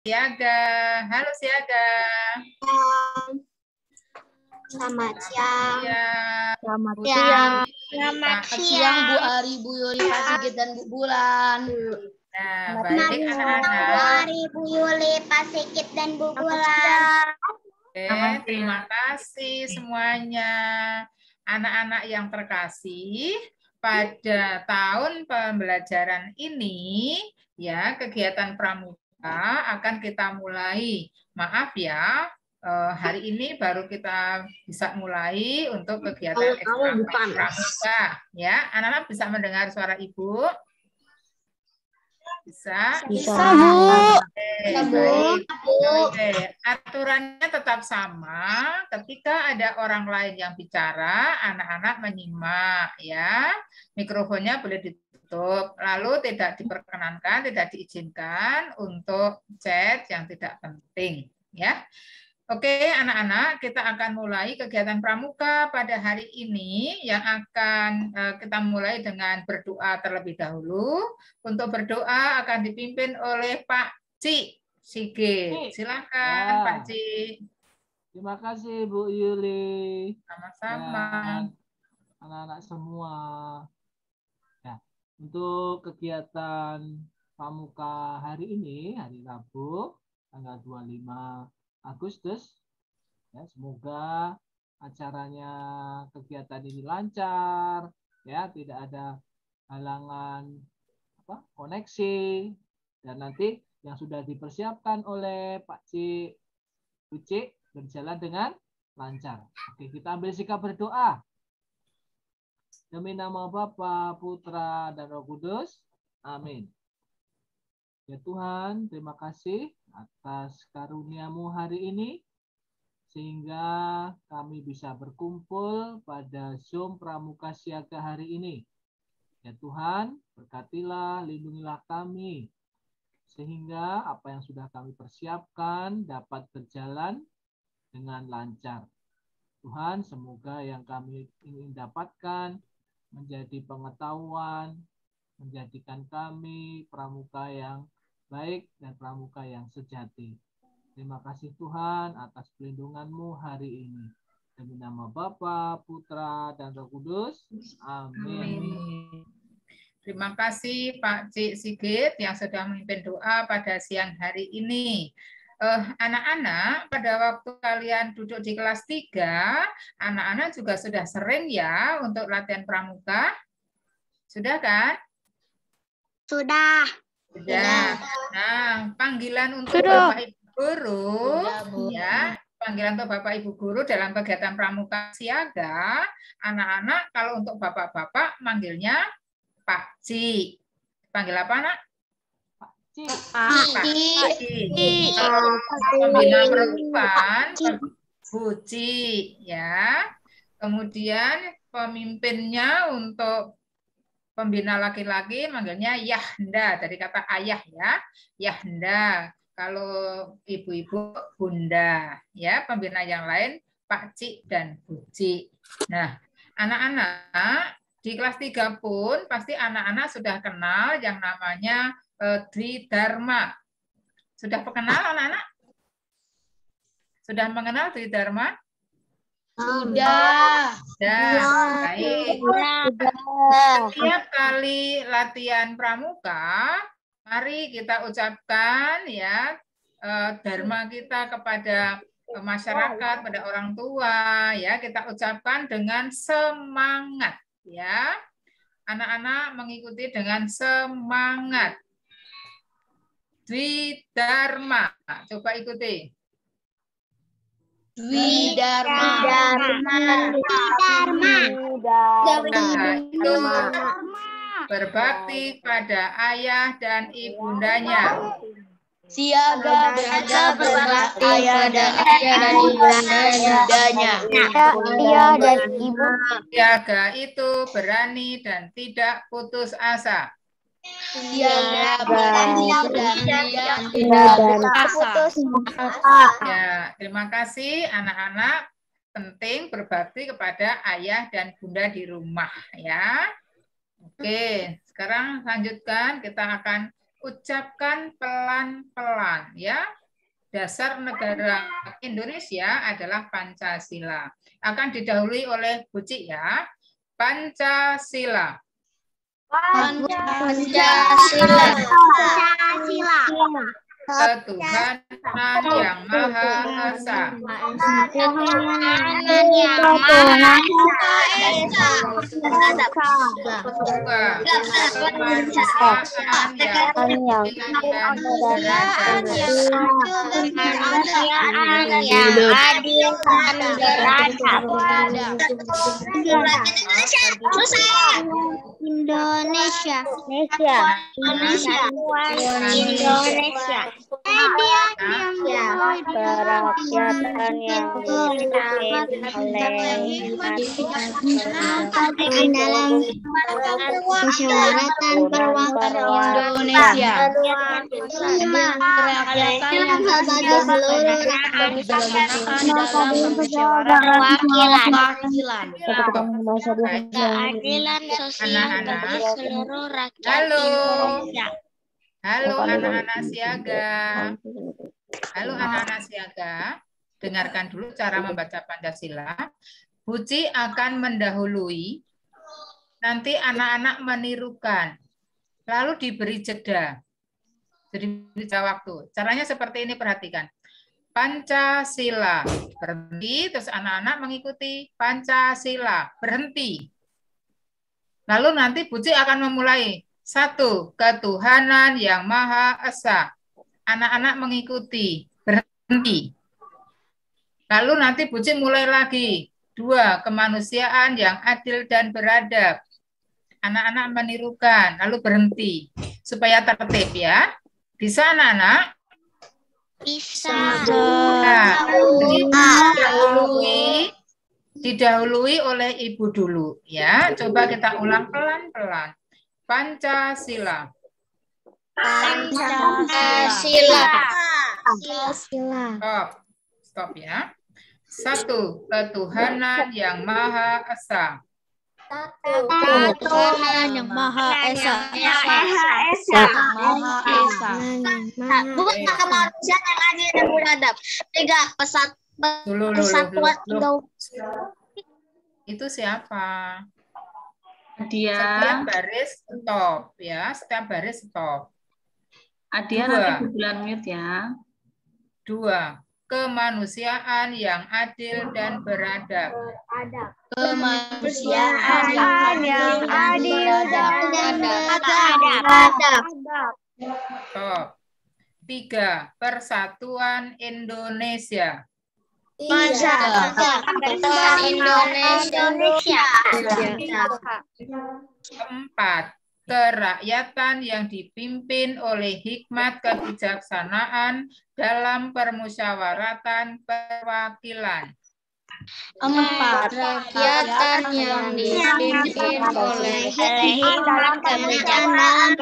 Siaga. Halo Siaga. Selamat siang. Selamat siang. Selamat siang Bu Ari, Bu Yuli, Pak Sigit, dan Bu Bulan. Nah, baik anak-anak. Bu Ari, Bu Yuli, Pak Sigit, dan Bu Bulan. Oke, terima kasih semuanya. Anak-anak yang terkasih, pada tahun pembelajaran ini, ya, kegiatan pramuka akan kita mulai. Maaf ya, hari ini baru kita bisa mulai untuk kegiatan ekstra pramuka. Ya, anak-anak bisa mendengar suara Ibu? Bisa? Bisa, Bu. Baik. Oke, aturannya tetap sama. Ketika ada orang lain yang bicara, anak-anak menyimak ya. Mikrofonnya boleh ditutup. Lalu tidak diperkenankan, tidak diizinkan untuk chat yang tidak penting ya. Oke, anak-anak, kita akan mulai kegiatan pramuka pada hari ini yang akan kita mulai dengan berdoa terlebih dahulu. Untuk berdoa akan dipimpin oleh Pak Cik Sigit. Silakan Pak Cik. Terima kasih Bu Yuli. Sama-sama. Anak-anak semua. Ya, untuk kegiatan pramuka hari ini, hari Rabu, tanggal 25 Agustus, ya, semoga acaranya, kegiatan ini lancar, ya, tidak ada halangan koneksi, dan nanti yang sudah dipersiapkan oleh Pak Cik, Bu Cik berjalan dengan lancar. Oke, kita ambil sikap berdoa. Demi nama Bapa, Putra, dan Roh Kudus. Amin. Ya Tuhan, terima kasih atas karunia-Mu hari ini, sehingga kami bisa berkumpul pada Zoom Pramuka Siaga hari ini. Ya Tuhan, berkatilah, lindungilah kami, sehingga apa yang sudah kami persiapkan dapat berjalan dengan lancar. Tuhan, semoga yang kami ingin dapatkan menjadi pengetahuan, menjadikan kami pramuka yang baik dan pramuka yang sejati. Terima kasih Tuhan atas pelindungan-Mu hari ini. Demi nama Bapa, Putra, dan Roh Kudus. Amin. Terima kasih Pak Cik Sigit yang sudah memimpin doa pada siang hari ini. Anak-anak, pada waktu kalian duduk di kelas 3, anak-anak juga sudah sering ya untuk latihan pramuka. Sudah kan? Sudah. Sudah. Nah, panggilan untuk Bapak Ibu Guru, ya, panggilan untuk Bapak Ibu Guru dalam kegiatan pramuka siaga, anak-anak kalau untuk Bapak-bapak manggilnya Pak Ci. Panggil apa, Nak? Pak Cik. Pak Ci. Kalau pembina perempuan, Bu Ci, ya. Kemudian pemimpinnya untuk pembina laki-laki manggilnya Yahda, dari kata ayah ya, Yahda. Kalau ibu-ibu Bunda, ya. Pembina yang lain Pak Cik dan Bu Cik. Nah, anak-anak di kelas 3 pun pasti anak-anak sudah kenal yang namanya Dwi Dharma. Sudah kenal anak-anak? Sudah mengenal Dwi Dharma? Sudah. Baik. Setiap kali latihan pramuka, mari kita ucapkan ya dharma kita kepada masyarakat, pada orang tua, ya, kita ucapkan dengan semangat, ya. Anak-anak mengikuti dengan semangat. Dwi Dharma. Coba ikuti. Dwi Dharma. Itu berbakti pada ayah dan ibundanya. Siaga berbakti pada ayah dan ibundanya. Ayah dan ibu. Siaga itu berani dan tidak putus asa. Siaga berani dan tidak putus asa. Ya, terima kasih anak-anak. Penting berbakti kepada ayah dan bunda di rumah ya. Oke, sekarang lanjutkan, kita akan ucapkan pelan-pelan ya. Dasar negara Indonesia adalah Pancasila. Akan didahului oleh Buci ya. Pancasila. Pancasila. Ketuhanan yang Maha Esa. Ketuhanan yang Maha Esa. Dua, kemanusiaan yang adil dan beradab. Indonesia. Kerakyatan yang dipimpin oleh dalam musyawaratan perwakilan Indonesia. Kerakyatan bagi seluruh Perwakilan. keadilan sosial bagi seluruh rakyat Indonesia. Halo anak-anak siaga. Halo anak-anak siaga. Dengarkan dulu cara membaca Pancasila. Buci akan mendahului. Nanti anak-anak menirukan. Lalu diberi jeda. Jadi jeda waktu. Caranya seperti ini, perhatikan. Pancasila. Berhenti, terus anak-anak mengikuti. Pancasila. Berhenti. Lalu nanti Buci akan memulai. 1. Ketuhanan yang Maha Esa. Anak-anak mengikuti. Berhenti. Lalu nanti Buci mulai lagi. 2. Kemanusiaan yang adil dan beradab. Anak-anak menirukan. Lalu berhenti. Supaya tertib ya. Bisa anak-anak? Bisa. Nah, didahului oleh ibu dulu ya. Coba kita ulang pelan-pelan. Pancasila. Pancasila. Stop ya. 1. Ketuhanan yang Maha Esa. Ketuhanan yang Maha Esa. Bu, kemanusiaan yang adil dan beradab. 3. Persatuan Indonesia. Itu siapa? Adia. Setiap baris stop ya, setiap baris stop. Adia 2. nanti di bulan mute ya. 2. Kemanusiaan yang adil dan beradab. Kemanusiaan yang adil dan beradab. Stop. 3. Persatuan Indonesia. Persatuan Indonesia. 4. Kerakyatan yang dipimpin oleh hikmat kebijaksanaan dalam permusyawaratan perwakilan. 4. Kerakyatan yang dipimpin oleh hikmat kebijaksanaan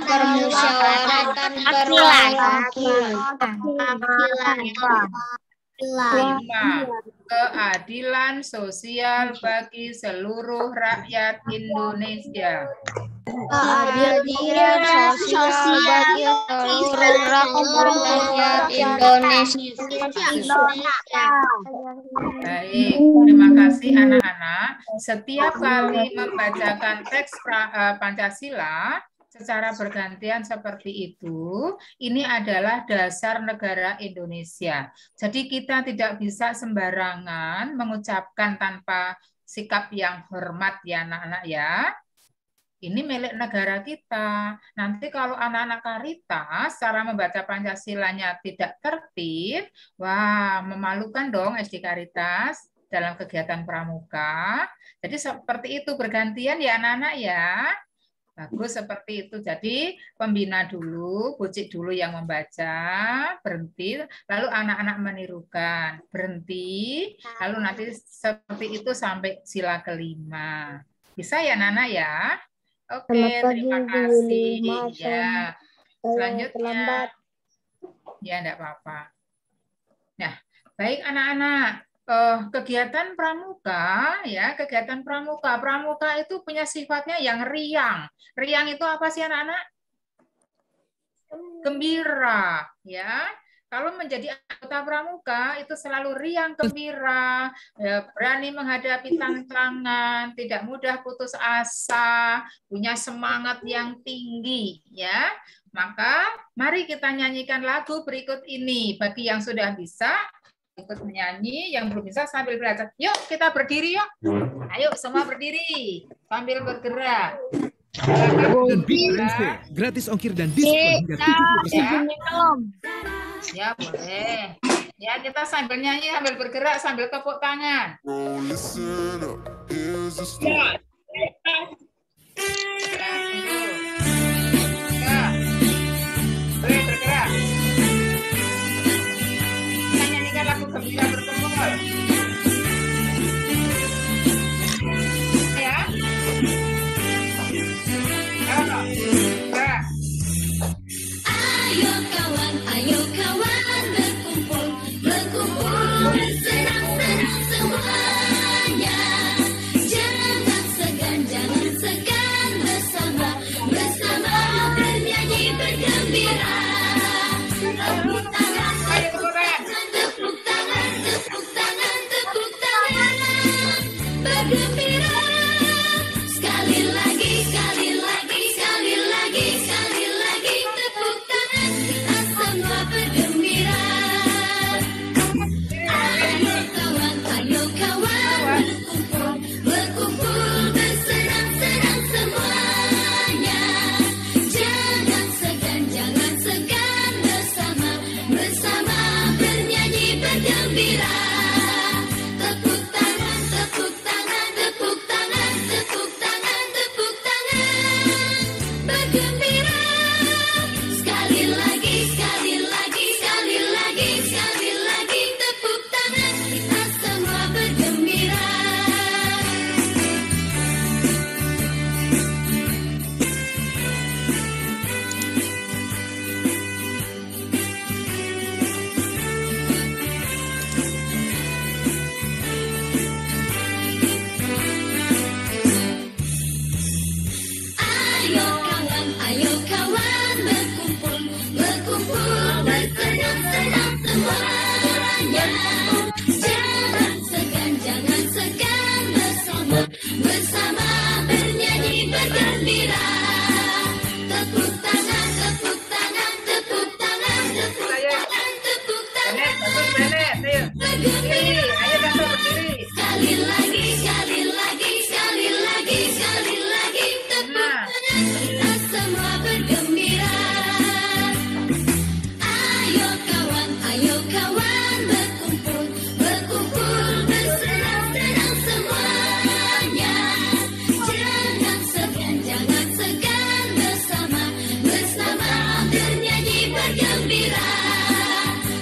permusyawaratan perwakilan. 5. Keadilan sosial bagi seluruh rakyat Indonesia. Keadilan sosial bagi seluruh rakyat Indonesia. Baik, terima kasih anak-anak. Setiap kali membacakan teks Pancasila secara bergantian seperti itu, ini adalah dasar negara Indonesia. Jadi kita tidak bisa sembarangan mengucapkan tanpa sikap yang hormat ya anak-anak ya. Ini milik negara kita. Nanti kalau anak-anak Karitas cara membaca Pancasilanya tidak tertib, wah memalukan dong SD Karitas dalam kegiatan pramuka. Jadi seperti itu bergantian ya anak-anak ya. Bagus seperti itu. Jadi pembina dulu, Bucik dulu yang membaca, berhenti, lalu anak-anak menirukan, berhenti, lalu nanti seperti itu sampai sila kelima. Bisa ya Nana ya? Oke, terima kasih. Ya, selanjutnya. Ya, enggak apa-apa. Nah, baik anak-anak. Kegiatan pramuka ya, kegiatan pramuka itu punya sifatnya yang riang. Riang itu apa sih anak-anak? gembira, ya. Kalau menjadi anggota pramuka itu selalu riang gembira, ya, berani menghadapi tantangan, tidak mudah putus asa, punya semangat yang tinggi, ya. Maka mari kita nyanyikan lagu berikut ini. Bagi yang sudah bisa ikut menyanyi, yang belum bisa sambil belajar. Yuk kita berdiri yuk. Ayo semua berdiri sambil bergerak. Dan Big Friends Fair, gratis ongkir dan diskon hingga 70%. Ya boleh. Ya kita sambil nyanyi, sambil bergerak, sambil tepuk tangan. Ya. Boleh bergerak. Kita nyanyikan lagu gembira berkumpul. Ya. Ayo kawan berkumpul, berkumpul bersenang-senang semuanya. Jangan segan bersama, bersama bernyanyi bergembira. Tepuk tangan, tepuk tangan, tepuk tangan, tepuk tangan, tepuk tangan, bergembira. Sekali lagi, sekali lagi, sekali lagi, sekali lagi, tepuk tangan, kita semua bergembira. Ayo kawan, berkumpul, berkumpul bersenang-senang semuanya. Jangan segan bersama, bersama bernyanyi bergembira. Tepuk tangan, tepuk tangan, tepuk tangan, tepuk tangan, tepuk tangan, bergembira. Sekali lagi, sekali lagi, sekali lagi, sekali lagi, tepuk tangan, kita semua bergembira. Ayo kawan berkumpul, berkumpul bersenang-senang semuanya. Jangan segan bersama, bersama bernyanyi bergembira. Tepuk tangan, tepuk tangan, tepuk tangan, tepuk tangan, tepuk tangan, bergembira. Sekali lagi, sekali lagi, sekali lagi, sekali lagi, tepuk tangan, kita semua bergembira. Ayo kawan berkumpul, berkumpul bersenang-senang semuanya. Jangan segan bersama, bersama bernyanyi bergembira.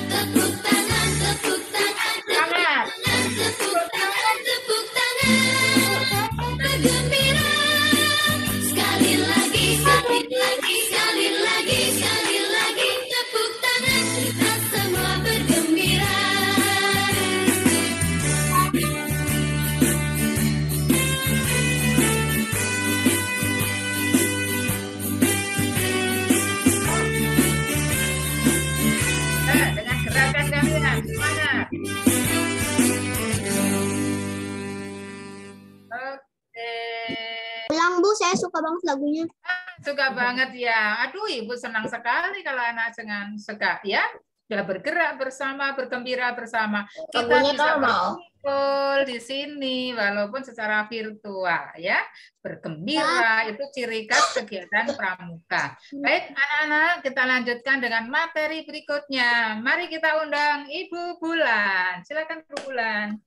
Tepuk tangan, tepuk tangan, tepuk tangan, tepuk tangan, tepuk tangan, bergembira. Sekali lagi, sekali lagi, sekali lagi, sekali lagi, tepuk tangan, kita semua bergembira. Dengan gerakan kalian, semangat. Oke. Ulang Bu, saya suka banget lagunya. Suka banget ya. Aduh, Ibu senang sekali kalau anak dengan suka ya. Sudah bergerak bersama, bergembira bersama. Kita bisa berkumpul di sini walaupun secara virtual ya. Bergembira itu ciri khas kegiatan pramuka. Baik, anak-anak, kita lanjutkan dengan materi berikutnya. Mari kita undang Ibu Bulan. Silakan Bu Bulan.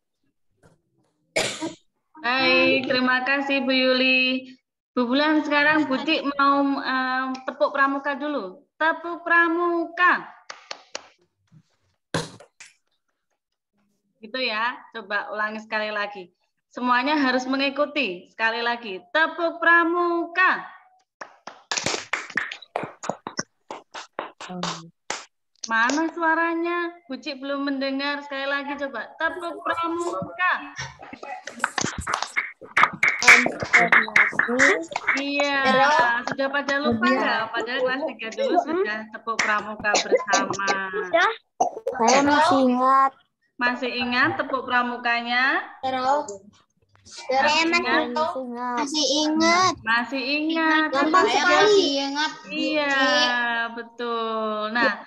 Baik, terima kasih Bu Yuli. Bu Bulan, sekarang Butik mau tepuk pramuka dulu. Tepuk pramuka. Gitu ya, coba ulangi sekali lagi. Semuanya harus mengikuti. Sekali lagi, tepuk pramuka. Mana suaranya? Bucik belum mendengar. Sekali lagi coba, tepuk pramuka. Iya, sudah pada lupa nggak? Padahal kelas 3 dulu sudah tepuk pramuka bersama. Saya masih ingat. Masih ingat tepuk pramukanya? Saya masih ingat. Masih ingat. Gampang sekali ingat. Iya, betul. Nah,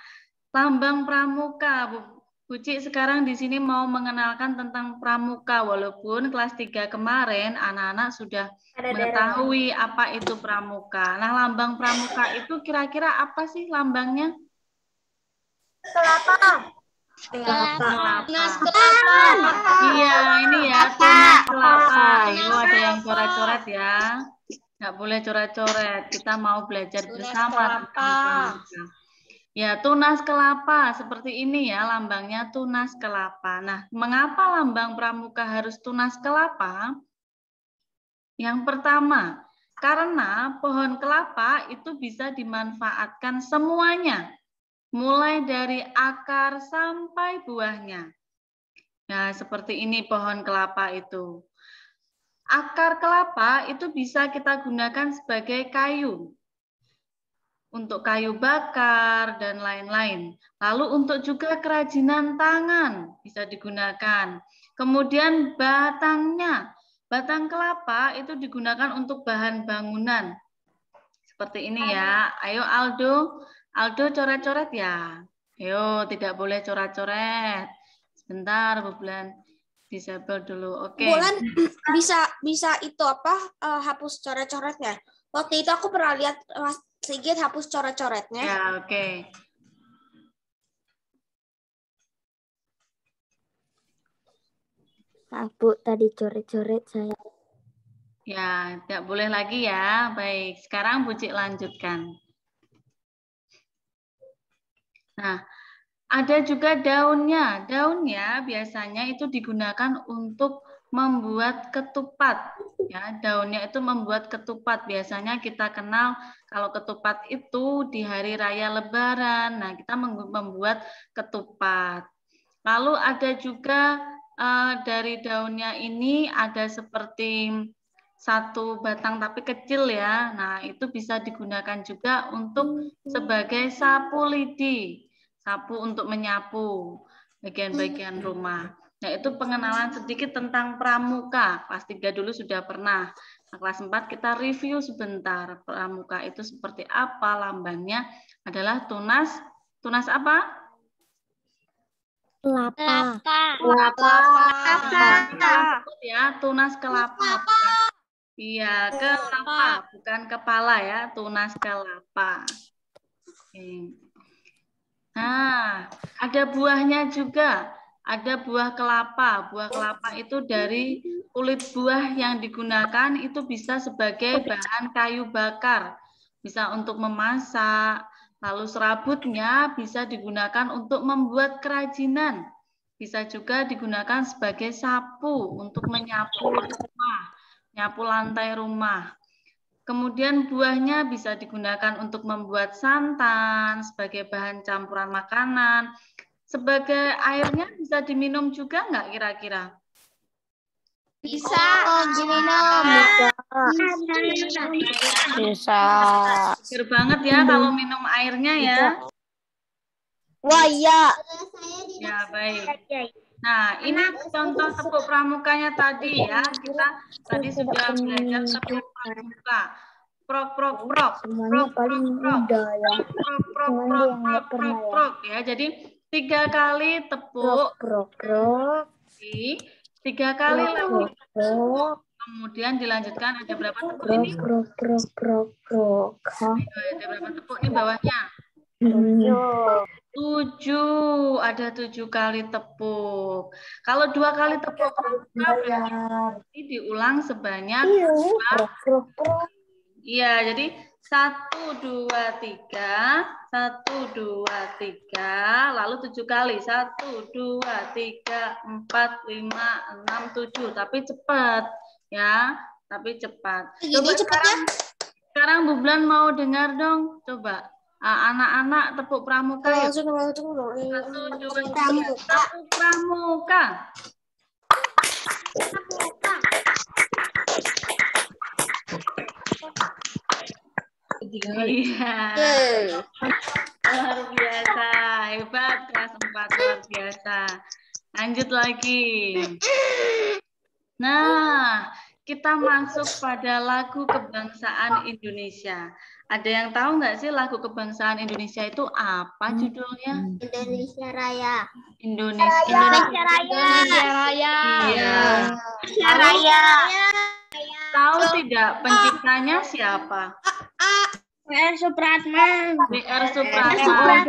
lambang pramuka, Bu Cik sekarang di sini mau mengenalkan tentang pramuka. Walaupun kelas 3 kemarin anak-anak sudah mengetahui apa itu pramuka. Nah, lambang pramuka itu kira-kira apa sih lambangnya? Kelapa. Tunas kelapa. Iya, ini ya, tunas kelapa. Itu ada yang coret-coret ya. Nggak boleh coret-coret. Kita mau belajar bersama tentang pramuka. Ya, tunas kelapa. Seperti ini ya, lambangnya tunas kelapa. Nah, mengapa lambang pramuka harus tunas kelapa? Yang pertama, karena pohon kelapa itu bisa dimanfaatkan semuanya. Mulai dari akar sampai buahnya. Nah, seperti ini pohon kelapa itu. Akar kelapa itu bisa kita gunakan sebagai kayu. Untuk kayu bakar dan lain-lain. Lalu untuk juga kerajinan tangan bisa digunakan. Kemudian batangnya. Batang kelapa itu digunakan untuk bahan bangunan. Seperti ini ya. Ayo Aldo. Aldo coret-coret ya. Ayo, tidak boleh coret-coret. Sebentar, Bu Bulan. Disable dulu. Oke. Bulan bisa itu apa? Hapus coret-coretnya. Waktu itu aku pernah lihat Mas Sigit hapus coret-coretnya. Ya, oke. Maaf Bu, tadi coret-coret saya. Ya, tidak boleh lagi ya. Baik, sekarang Bu Cik lanjutkan. Nah, ada juga daunnya. Daunnya biasanya itu digunakan untuk membuat ketupat. Ya, daunnya itu membuat ketupat. Biasanya kita kenal kalau ketupat itu di hari raya Lebaran. Nah, kita membuat ketupat. Lalu ada juga dari daunnya ini ada seperti satu batang tapi kecil ya. Nah, itu bisa digunakan juga untuk sebagai sapu lidi. Sapu untuk menyapu bagian-bagian rumah. Nah, itu pengenalan sedikit tentang pramuka. Kelas 3 dulu sudah pernah. Nah, kelas 4 kita review sebentar. Pramuka itu seperti apa? Lambangnya adalah tunas. Tunas apa? Kelapa. Ya, tunas kelapa. Iya, kelapa, bukan kepala ya, tunas kelapa. Oke. Nah, ada buahnya juga. Ada buah kelapa. Buah kelapa itu dari kulit buah yang digunakan itu bisa sebagai bahan kayu bakar. Bisa untuk memasak. Lalu serabutnya bisa digunakan untuk membuat kerajinan. Bisa juga digunakan sebagai sapu untuk menyapu rumah, nyapu lantai rumah. Kemudian buahnya bisa digunakan untuk membuat santan, sebagai bahan campuran makanan. Sebagai airnya bisa diminum juga nggak kira-kira? Bisa diminum. Bisa. Seger banget ya kalau minum airnya ya. Wah, iya. Ya, baik. Nah, ini contoh tepuk pramukanya tadi ya. Kita tadi sudah belajar tepuk pramuka. Prok, prok, prok. Semuanya paling mudah ya. Prok, prok, prok, prok, prok, prok. Ya, jadi 3 kali tepuk. Prok, prok. 3 kali lagi. Kemudian dilanjutkan ada berapa tepuk ini? Prok, prok, prok, prok. Ada berapa tepuk ini bawahnya? 7, ada 7 kali tepuk. Kalau 2 kali tepuk berarti diulang sebanyak 2. Iya, jadi 1, 2, 3, 1, 2, 3, lalu 7 kali. 1, 2, 3, 4, 5, 6, 7. Tapi cepat ya, tapi cepat. Coba sekarang Bu Bulan mau dengar dong, coba. Anak-anak tepuk pramuka yuk. 1, 2, 3. Tepuk pramuka. Iya. Luar biasa. Hebat kelas 4, luar biasa. Lanjut lagi. Nah, kita masuk pada lagu kebangsaan Indonesia. Ada yang tahu nggak sih lagu kebangsaan Indonesia itu apa judulnya? Indonesia Raya. Indonesia. Indonesia Raya. Indonesia Raya. Iya. Indonesia Raya. Tahu tidak penciptanya siapa? W.R. Supratman. W.R. Supratman.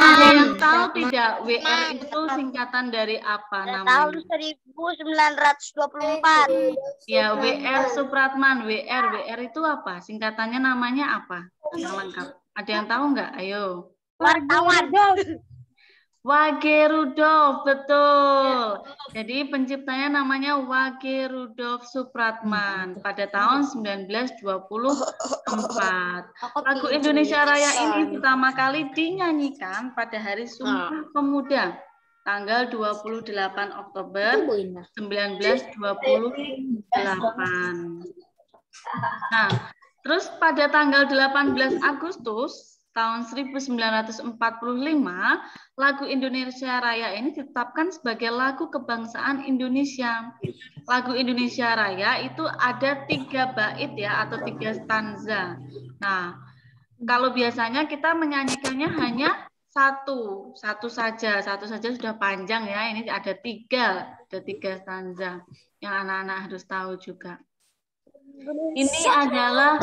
Ada yang tahu tidak W.R itu singkatan dari apa namanya? Tahun 1924. Ya, W.R. Supratman. WR itu apa? Singkatannya namanya apa? Yang lengkap. Ada yang tahu nggak? Ayo. Wartawan. Wage Rudolf, betul. Jadi penciptanya namanya Wage Rudolf Supratman pada tahun 1924. Lagu Indonesia Raya ini pertama kali dinyanyikan pada hari Sumpah Pemuda, tanggal 28 Oktober 1928. Nah, terus pada tanggal 18 Agustus tahun 1945, lagu Indonesia Raya ini ditetapkan sebagai lagu kebangsaan Indonesia. Lagu Indonesia Raya itu ada 3 bait ya, atau 3 stanza. Nah, kalau biasanya kita menyanyikannya hanya satu saja sudah panjang ya. Ini ada 3 stanza yang anak-anak harus tahu juga. Ini adalah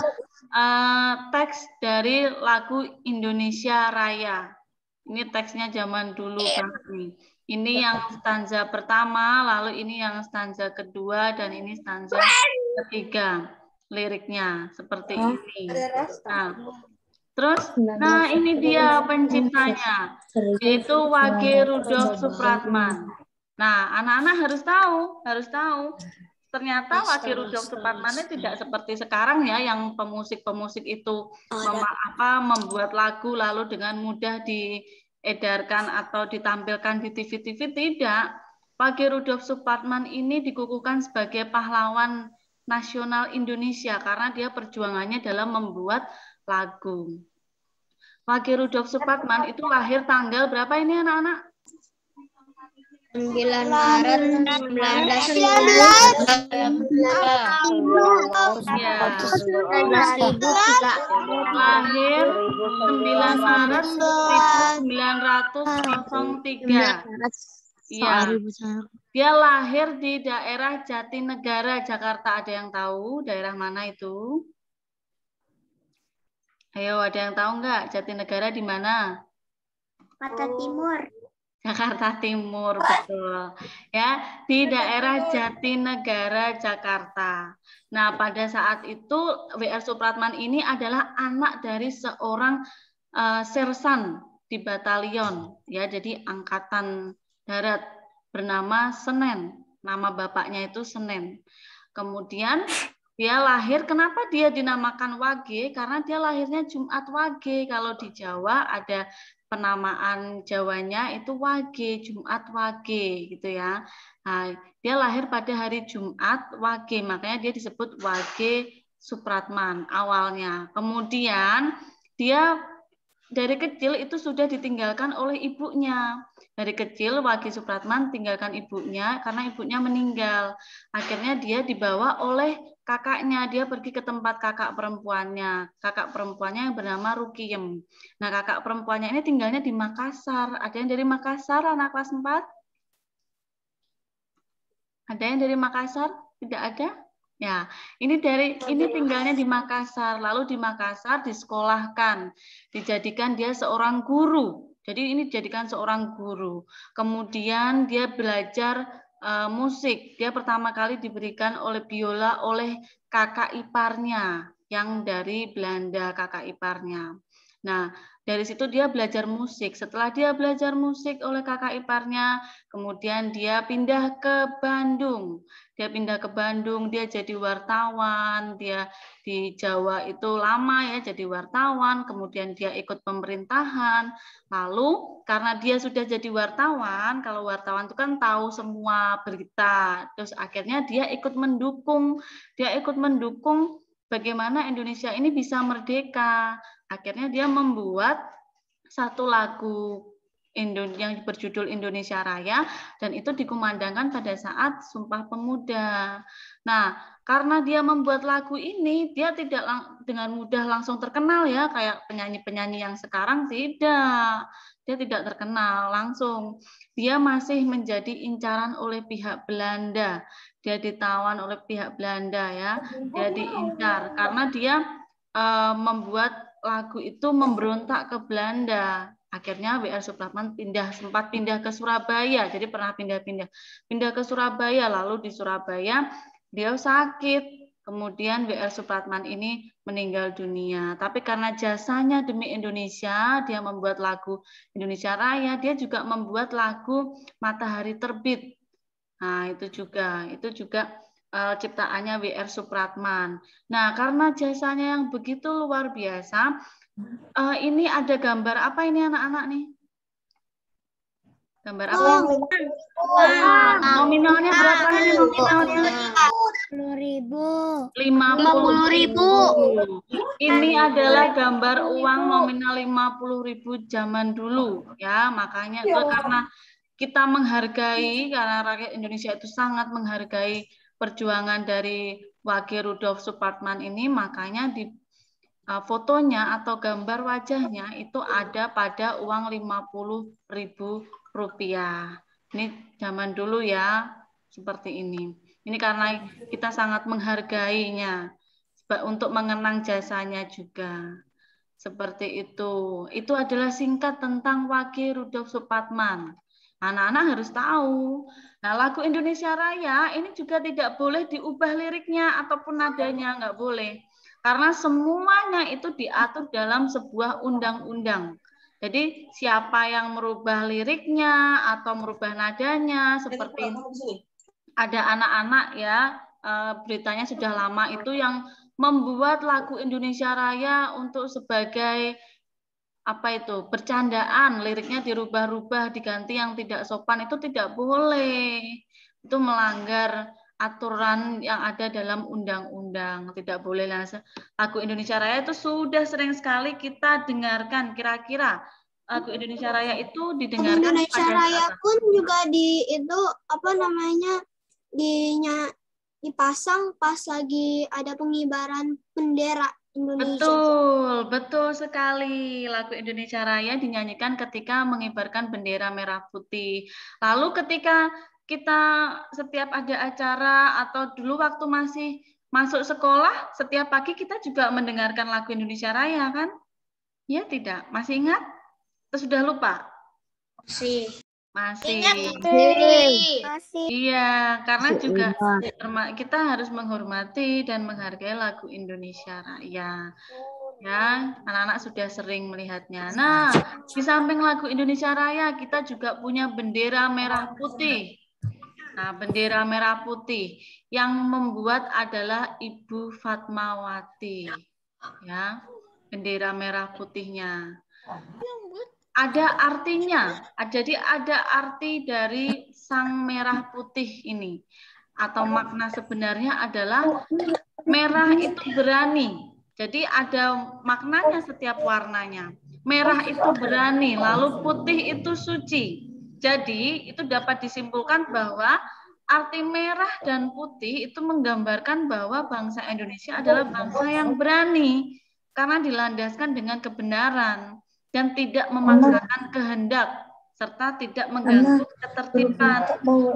teks dari lagu Indonesia Raya. Ini teksnya zaman dulu banget nih. Ini yang stanza pertama, lalu ini yang stanza kedua, dan ini stanza ketiga. Liriknya seperti ini. Nah, terus, ini dia penciptanya, yaitu Wage Rudolf Supratman. Nah, anak-anak harus tahu. Ternyata Wage Rudolf Supratman tidak seperti sekarang ya, yang pemusik-pemusik itu membuat lagu lalu dengan mudah diedarkan atau ditampilkan di TV-TV. Tidak. Wage Rudolf Supratman ini dikukuhkan sebagai pahlawan nasional Indonesia karena dia perjuangannya dalam membuat lagu. Wage Rudolf Supratman itu lahir tanggal berapa ini anak-anak? 9 Maret 1919. Ya. Lahir 9 Maret 1903. Iya. Dia lahir di daerah Jatinegara, Jakarta. Ada yang tahu daerah mana itu? Ayo, ada yang tahu nggak Jatinegara di mana? Jakarta Timur. Jakarta Timur, betul. Ya, di daerah Jatinegara, Jakarta. Nah, pada saat itu W.R. Supratman ini adalah anak dari seorang sersan di batalion, ya, jadi angkatan darat bernama Senen. Nama bapaknya itu Senen. Kemudian dia lahir, kenapa dia dinamakan Wage? Karena dia lahirnya Jumat Wage. Kalau di Jawa ada penamaan Jawanya itu Wage, Jumat Wage gitu ya. Nah, dia lahir pada hari Jumat Wage, makanya dia disebut Wage Supratman awalnya. Kemudian dia dari kecil itu sudah ditinggalkan oleh ibunya. Dari kecil Wage Supratman tinggalkan ibunya karena ibunya meninggal. Akhirnya dia dibawa oleh kakaknya, dia pergi ke tempat kakak perempuannya. Kakak perempuannya yang bernama Rukiyem. Nah, kakak perempuannya ini tinggalnya di Makassar. Ada yang dari Makassar, anak kelas 4? Ada yang dari Makassar? Tidak ada? Ya, ini tinggalnya di Makassar. Lalu di Makassar disekolahkan, dijadikan dia seorang guru. Jadi ini dijadikan seorang guru. Kemudian dia belajar musik. Dia pertama kali diberikan oleh biola oleh kakak iparnya yang dari Belanda, kakak iparnya. Nah, dari situ dia belajar musik. Setelah dia belajar musik oleh kakak iparnya, kemudian dia pindah ke Bandung. Dia pindah ke Bandung, dia jadi wartawan, dia di Jawa itu lama ya jadi wartawan, kemudian dia ikut pemerintahan. Lalu karena dia sudah jadi wartawan, kalau wartawan itu kan tahu semua berita, terus akhirnya dia ikut mendukung bagaimana Indonesia ini bisa merdeka. Akhirnya dia membuat satu lagu yang berjudul Indonesia Raya, dan itu dikumandangkan pada saat Sumpah Pemuda. Nah, karena dia membuat lagu ini, dia tidak dengan mudah langsung terkenal ya, kayak penyanyi-penyanyi yang sekarang tidak. Dia tidak terkenal langsung. Dia masih menjadi incaran oleh pihak Belanda. Dia ditawan oleh pihak Belanda ya. Dia diincar karena dia membuat lagu itu memberontak ke Belanda. Akhirnya W.R. Supratman sempat pindah ke Surabaya. Jadi pernah pindah ke Surabaya. Lalu di Surabaya dia sakit. Kemudian W.R. Supratman ini meninggal dunia. Tapi karena jasanya demi Indonesia, dia membuat lagu Indonesia Raya. Dia juga membuat lagu Matahari Terbit. Nah, itu juga ciptaannya W.R. Supratman. Nah, karena jasanya yang begitu luar biasa, ini ada gambar apa ini anak-anak nih? Gambar apa? Nominalnya berapa ini nominalnya? 50.000. 50.000. Ini adalah gambar uang nominal 50.000 zaman dulu ya. Makanya itu karena kita menghargai, karena rakyat Indonesia itu sangat menghargai perjuangan dari Wage Rudolf Supratman ini, makanya di fotonya atau gambar wajahnya itu ada pada uang 50.000 rupiah. Ini zaman dulu ya, seperti ini. Ini karena kita sangat menghargainya, untuk mengenang jasanya juga. Seperti itu. Itu adalah singkat tentang Wage Rudolf Supratman. Anak-anak harus tahu. Nah, lagu Indonesia Raya ini juga tidak boleh diubah liriknya ataupun nadanya, nggak boleh. Karena semuanya itu diatur dalam sebuah undang-undang. Jadi siapa yang merubah liriknya atau merubah nadanya, seperti ada anak-anak ya, beritanya sudah lama itu yang membuat lagu Indonesia Raya untuk sebagai bercandaan, liriknya dirubah-rubah, diganti yang tidak sopan, itu tidak boleh. Itu melanggar aturan yang ada dalam undang-undang, tidak boleh. Lagu Indonesia Raya itu sudah sering sekali kita dengarkan. Kira-kira lagu Indonesia Raya itu didengarkan Indonesia Raya pun juga dipasang pas lagi ada pengibaran bendera Indonesia. Betul sekali. Lagu Indonesia Raya dinyanyikan ketika mengibarkan bendera merah putih. Lalu ketika kita setiap ada acara atau dulu waktu masih masuk sekolah, setiap pagi kita juga mendengarkan lagu Indonesia Raya kan? Ya tidak? Masih ingat? Atau sudah lupa? Masih. Iya, karena juga kita harus menghormati dan menghargai lagu Indonesia Raya. Ya, anak-anak sudah sering melihatnya. Nah, di samping lagu Indonesia Raya, kita juga punya bendera merah putih. Nah, bendera merah putih yang membuat adalah Ibu Fatmawati. Ya, bendera merah putihnya. Ada artinya, jadi ada arti dari sang merah putih ini. Atau makna sebenarnya adalah merah itu berani. Jadi ada maknanya setiap warnanya. Merah itu berani, lalu putih itu suci. Jadi itu dapat disimpulkan bahwa arti merah dan putih itu menggambarkan bahwa bangsa Indonesia adalah bangsa yang berani. Karena dilandaskan dengan kebenaran dan tidak memaksakan kehendak serta tidak mengganggu ketertiban.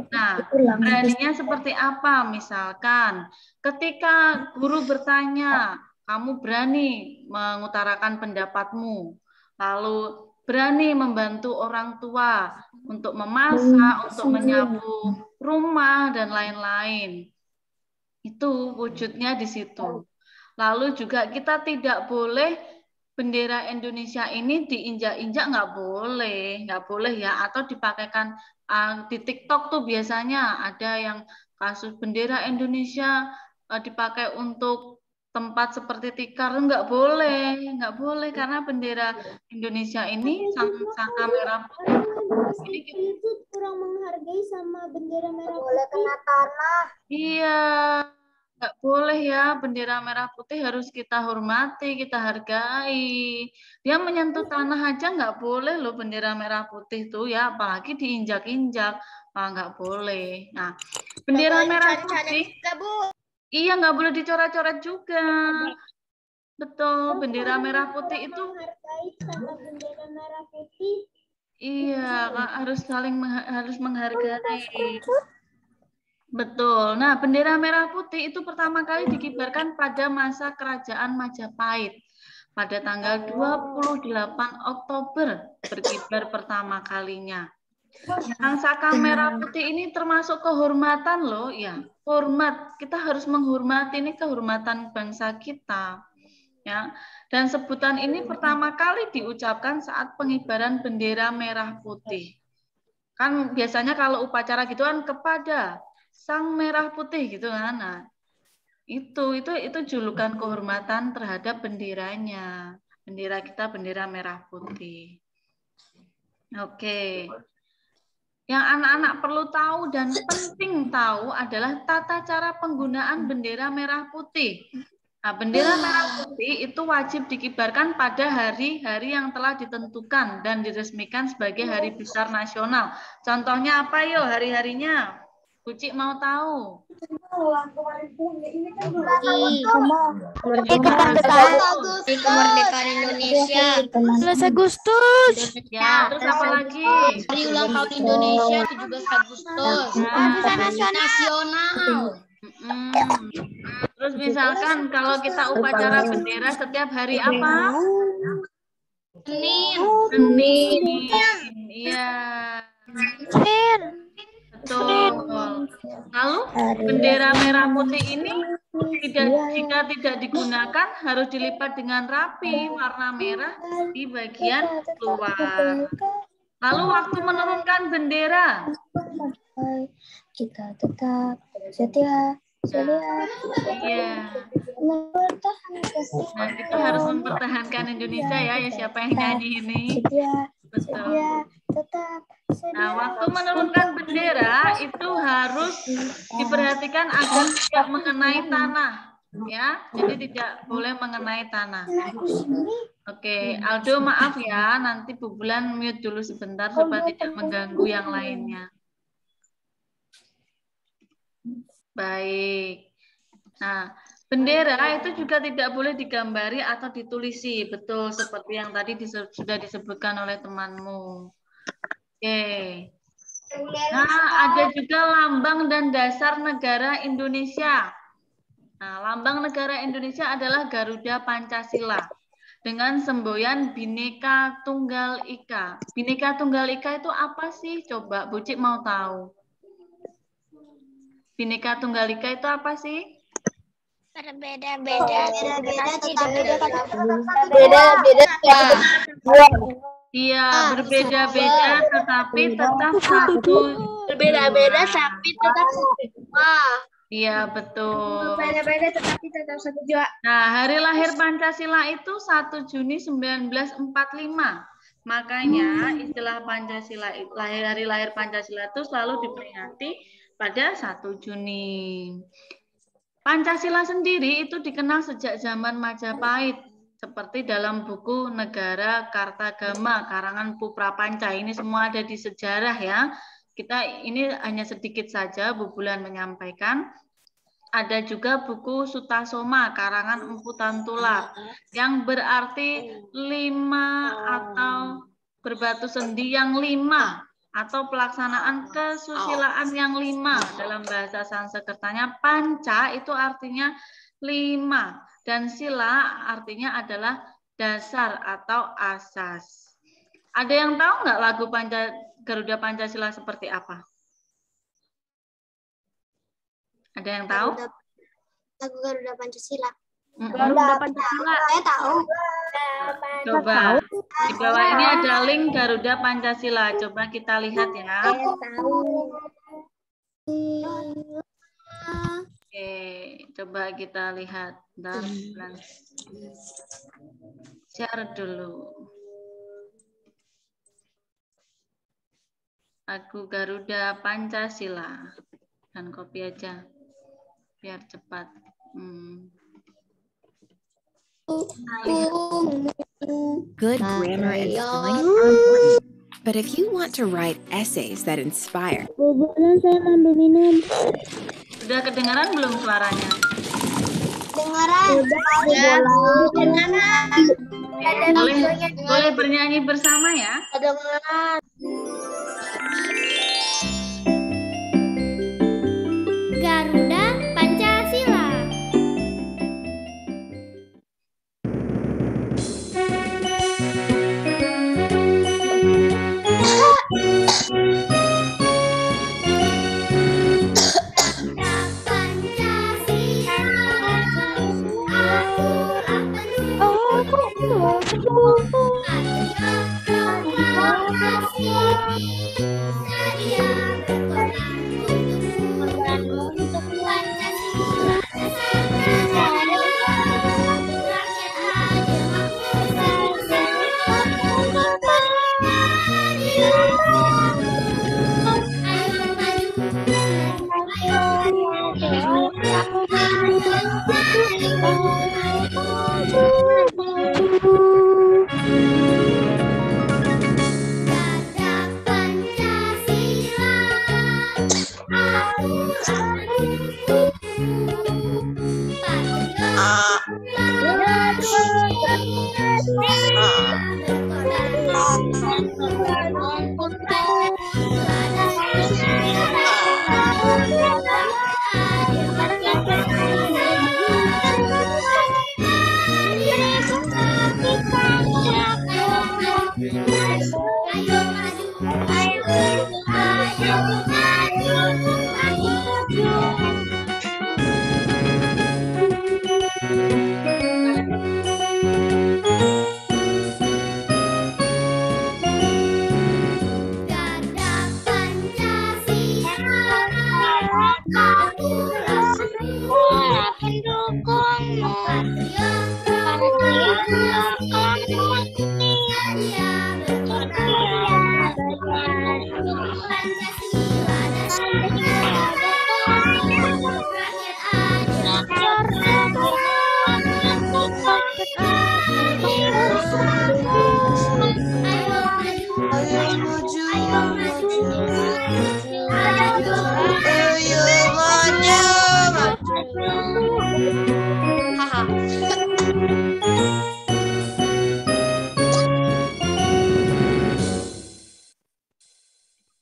Nah, beraninya seperti apa? Misalkan ketika guru bertanya, kamu berani mengutarakan pendapatmu, lalu berani membantu orang tua untuk memasak, untuk menyapu rumah, dan lain-lain. Itu wujudnya di situ. Lalu juga kita tidak boleh bendera Indonesia ini diinjak-injak, nggak boleh ya, atau dipakaikan di TikTok tuh biasanya ada yang kasus bendera Indonesia dipakai untuk tempat seperti tikar, nggak boleh karena bendera Indonesia ini sangka merah putih. Ini itu kurang menghargai sama bendera merah putih. Boleh kena tanah. Iya. Nggak boleh ya, bendera merah putih harus kita hormati, kita hargai. Dia menyentuh tanah aja nggak boleh loh bendera merah putih tuh ya, apalagi diinjak-injak. Nggak boleh. Nah, bendera merah putih, iya nggak boleh dicoret-coret juga. Betul, bendera merah putih itu. Bendera merah putih. Iya, harus harus menghargai. Betul. Nah, bendera merah putih itu pertama kali dikibarkan pada masa Kerajaan Majapahit. Pada tanggal 28 Oktober berkibar pertama kalinya. Yang saka merah putih ini termasuk kehormatan loh, ya. Hormat. Kita harus menghormati, ini kehormatan bangsa kita. Ya. Dan sebutan ini pertama kali diucapkan saat pengibaran bendera merah putih. Kan biasanya kalau upacara gitu kan kepada Sang Merah Putih gitu kan. Nah, itu julukan kehormatan terhadap benderanya. Bendera kita bendera merah putih. Oke. Yang anak-anak perlu tahu dan penting tahu adalah tata cara penggunaan bendera merah putih. Nah, bendera merah putih itu wajib dikibarkan pada hari-hari yang telah ditentukan dan diresmikan sebagai hari besar nasional. Contohnya apa yuk hari-harinya? Bucik mau tahu. Kemerdekaan Indonesia. 17 Agustus. Ya, terus apa lagi? Hari ulang tahun Indonesia 17 Agustus. Nasional. Terus misalkan kalau kita upacara bendera setiap hari apa? Senin. Iya. Betul. Lalu bendera merah putih ini jika tidak digunakan harus dilipat dengan rapi warna merah di bagian luar. Lalu waktu menurunkan bendera. Kita tetap setia. Iya. Nah, kita harus mempertahankan Indonesia ya. Siapa yang nyanyi ini? Betul. Nah, waktu menurunkan bendera itu harus diperhatikan agar tidak mengenai tanah, ya. Jadi tidak boleh mengenai tanah. Oke, Aldo maaf ya, nanti Bu Bulan mute dulu sebentar supaya tidak mengganggu yang lainnya. Baik. Nah, bendera itu juga tidak boleh digambari atau ditulisi, betul seperti yang tadi sudah disebutkan oleh temanmu. Oke. Nah, ada juga lambang dan dasar negara Indonesia. Nah, lambang negara Indonesia adalah Garuda Pancasila dengan semboyan Bhinneka Tunggal Ika. Bhinneka Tunggal Ika itu apa sih? Coba Bucik mau tahu. Bhinneka Tunggal Ika itu apa sih? Berbeda-beda Iya, berbeda-beda tetapi tetap satu. Berbeda-beda tapi tetap satu. Iya, betul. Berbeda-beda tetapi tetap satu juga. Nah, hari lahir Pancasila itu 1 Juni 1945. Makanya istilah Pancasila, hari lahir Pancasila itu selalu diperingati pada 1 Juni. Pancasila sendiri itu dikenal sejak zaman Majapahit. Seperti dalam buku Negara Kartagama, karangan Puprapanca. Ini semua ada di sejarah ya. Kita ini hanya sedikit saja Bu Bulan menyampaikan. Ada juga buku Sutasoma, karangan Empu Tantula, yang berarti 5 atau berbatu sendi yang 5 atau pelaksanaan kesusilaan yang 5 dalam bahasa Sanskertanya. Panca itu artinya 5 dan sila artinya adalah dasar atau asas. Ada yang tahu nggak lagu Garuda Pancasila seperti apa? Ada yang tahu? Lagu Garuda Pancasila. Garuda Pancasila. Saya tahu. Coba di bawah ini ada link Garuda Pancasila. Coba kita lihat ya. Saya tahu. Oke, coba kita lihat. Bentar, share dulu. Lagu Garuda Pancasila. Dan copy aja. biar cepat. Good grammar and spelling are important. But if you want to write essays that inspire, Saya mau ambil minum. Sudah kedengaran belum suaranya? Dengaran. Boleh bernyanyi bersama ya? Garuda Pancasila.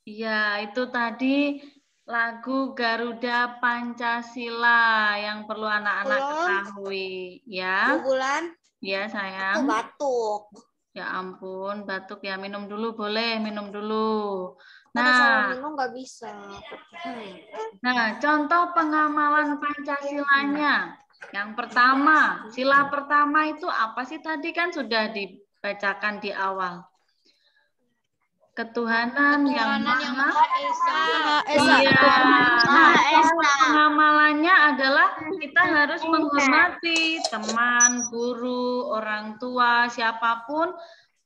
Ya, itu tadi lagu Garuda Pancasila yang perlu anak-anak ketahui, ya. Bu Bulan, Ya, sayang. aku batuk. Ya ampun, batuk ya. Minum dulu boleh, minum dulu. Kalau salah Nah, minum nggak bisa. contoh pengamalan Pancasilanya. Yang pertama, sila pertama itu apa sih? Tadi kan sudah dibacakan di awal. Ketuhanan yang Maha Esa. Iya. Nah, contoh pengamalannya adalah kita harus menghormati teman, guru, orang tua, siapapun,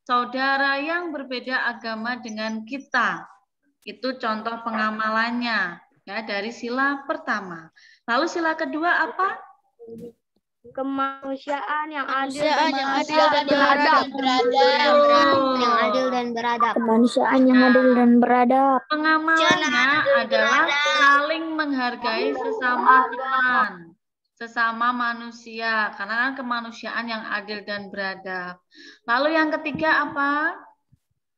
saudara yang berbeda agama dengan kita. Itu contoh pengamalannya ya dari sila pertama. Lalu sila kedua apa? Kemanusiaan yang adil dan beradab. Yang adil dan beradab. Kemanusiaan yang adil dan beradab. Pengamalannya adalah saling menghargai sesama teman, sesama manusia, karena kan kemanusiaan yang adil dan beradab. Lalu yang ketiga apa?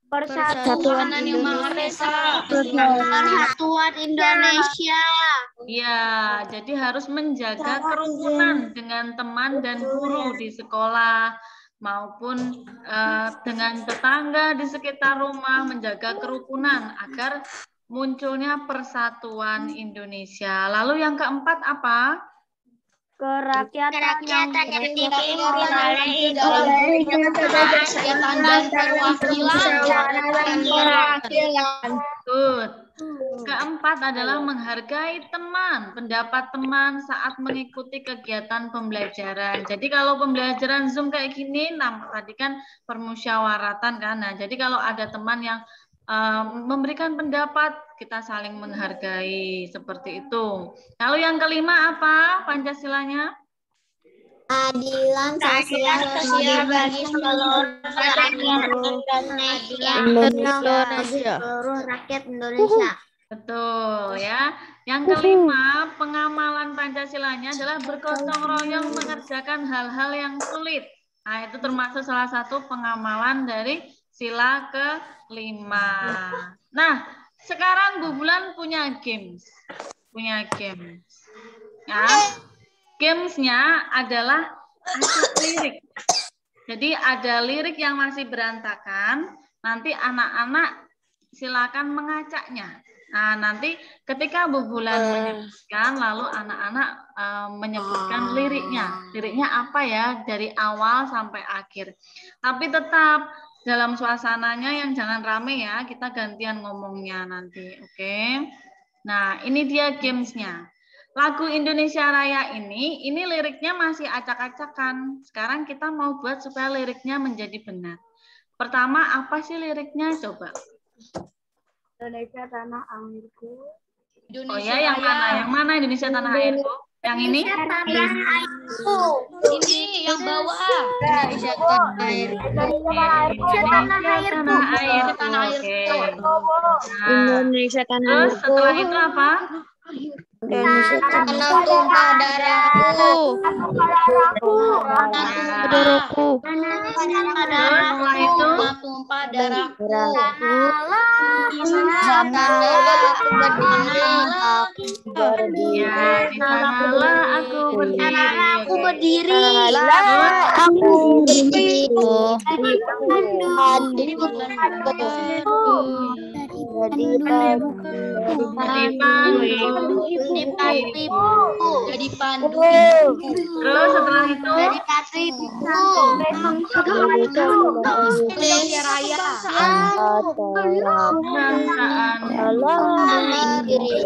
Persatuan Indonesia. Persatuan Indonesia. Ya, jadi harus menjaga kerukunan dengan teman dan guru di sekolah maupun dengan tetangga di sekitar rumah, menjaga kerukunan agar munculnya persatuan Indonesia. Lalu yang keempat apa? Kerakyatan yang dipimpin oleh Kegiatan dan perwakilan. Good. Keempat adalah menghargai teman, pendapat teman saat mengikuti kegiatan pembelajaran. Jadi kalau pembelajaran Zoom kayak gini, tadi kan permusyawaratan kan. Nah, jadi kalau ada teman yang memberikan pendapat, kita saling menghargai seperti itu. Lalu yang kelima apa Pancasilanya? Adilan sosial bagi seluruh rakyat Indonesia. Betul ya. Yang kelima, pengamalan Pancasilanya adalah bergotong royong mengerjakan hal-hal yang sulit. Nah, itu termasuk salah satu pengamalan dari sila kelima. Nah, sekarang Bu Bulan punya games. Ya. Gamesnya adalah ada lirik. Jadi ada lirik yang masih berantakan. Nanti anak-anak silakan mengacaknya. Nah, nanti ketika Bu Bulan menyebutkan, lalu anak-anak menyebutkan liriknya. Liriknya apa ya, dari awal sampai akhir. Tapi tetap dalam suasananya yang jangan rame ya, kita gantian ngomongnya nanti, oke? Nah, ini dia gamesnya. Lagu Indonesia Raya ini liriknya masih acak-acakan. Sekarang kita mau buat supaya liriknya menjadi benar. Pertama, apa sih liriknya? Coba. Indonesia tanah airku. Oh ya, yang mana? Yang mana Indonesia tanah airku? Yang ini? Ini yang bawah. Indonesia tanah airku. Indonesia tanah Terus setelah itu apa? Indonesia tanah tumpah darahku. darahku. Setelah itu Tumpah darahku. Di sanalah aku berdiri. ya, di sanalah aku berdiri. Jadi pandu. Terus setelah itu Indonesia Raya.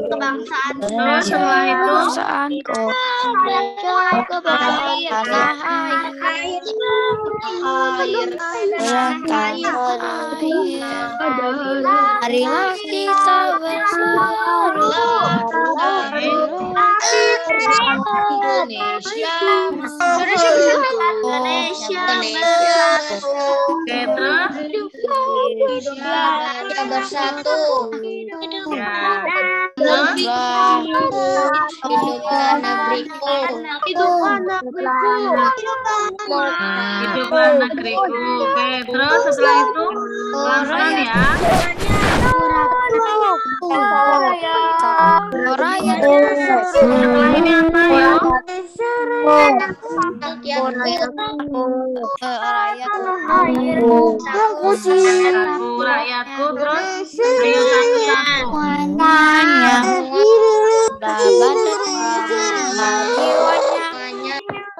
kebangsaan. Terus setelah itu Marilah kita bersatu. Indonesia. oke, terus Indonesia bersatu. ya. Terus Hiduplah negeriku. hiduplah negeriku. Oke, terus setelah itu pelan-pelan ya. Setelah ini apa ya? Rakyatku, terus ayo satu-satu.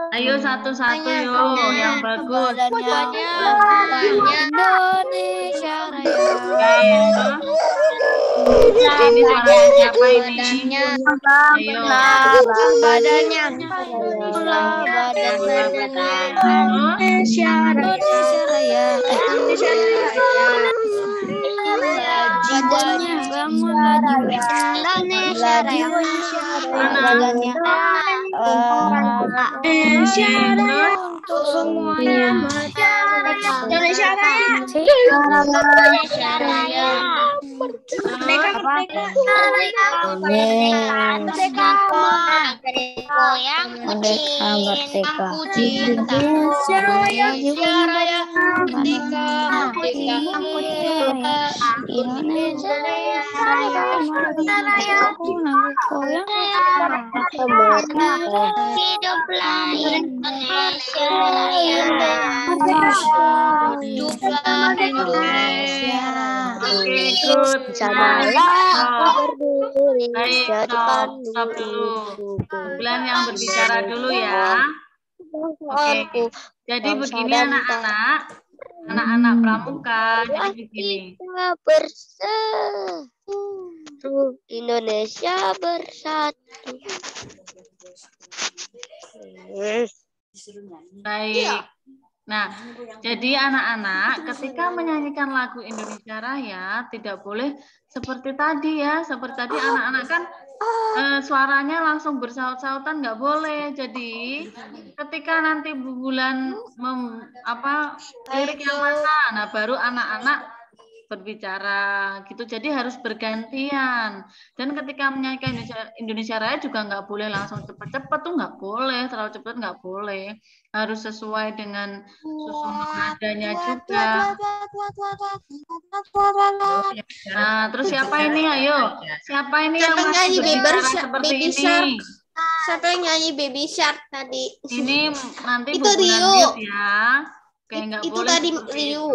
Ayo satu-satu yuk, yang bagus. Indonesia Raya. Oke, ini suara siapa ini? Ayo. Badannya. Indonesia Raya. Indonesia Raya. Badannya bangun lagi. Indonesia Raya. Badannya. Indonesia Raya untuk semuanya. Indonesia Raya. Indonesia Raya. Merdeka, merdeka, merdeka, merdeka, aku cinta Indonesia Raya, merdeka, merdeka, aku cinta Indonesia Raya, hiduplah Indonesia Raya, hiduplah Indonesia. Oke, good. Baik, stop dulu. Bulan yang berbicara dulu ya. Oke, jadi begini anak-anak pramuka. Jadi begini. Bersatu, Indonesia bersatu. Baik. Nah, jadi anak-anak ketika menyanyikan lagu Indonesia Raya tidak boleh seperti tadi ya. Seperti tadi anak-anak kan suaranya langsung bersaut-sautan, nggak boleh. Jadi ketika nanti Bu Bulan lirik yang mana, nah baru anak-anak berbicara gitu. Jadi harus bergantian. Dan ketika menyanyikan Indonesia Raya juga nggak boleh langsung cepat-cepat, tuh nggak boleh, terlalu cepat nggak boleh. Harus sesuai dengan susunan nadanya juga. Nah, terus siapa ini? Ayo, siapa ini yang masih berbicara seperti ini? Siapa yang nyanyi Baby Shark tadi? Ini nanti itu Bu Bulan Rio. mute ya. Kayak nggak Itu boleh tadi seperti Rio. itu.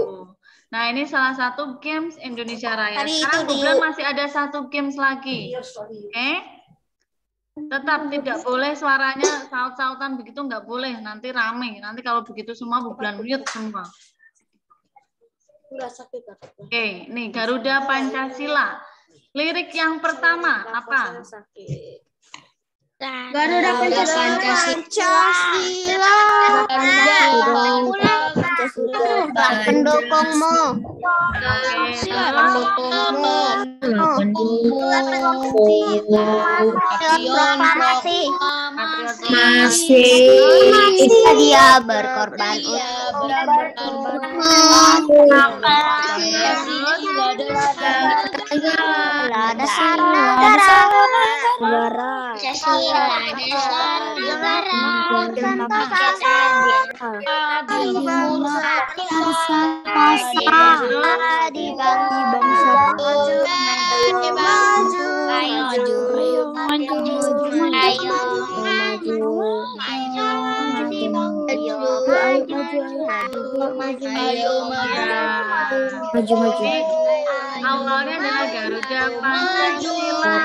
Nah, ini salah satu games Indonesia Raya. Tadi Sekarang itu Bu Bulan Rio. masih ada satu games lagi. Oke? Tetap tidak boleh suaranya saut-sautan begitu, nggak boleh. Nanti rame. Nanti kalau begitu semua Bu Bulan mute semua. Oke, nih Garuda Pancasila. Lirik yang pertama apa? Garuda Pancasila. Pendukungmu. Proklamasi. Dia berkorban dasar negara. Awalnya adalah Garuda Pancasila,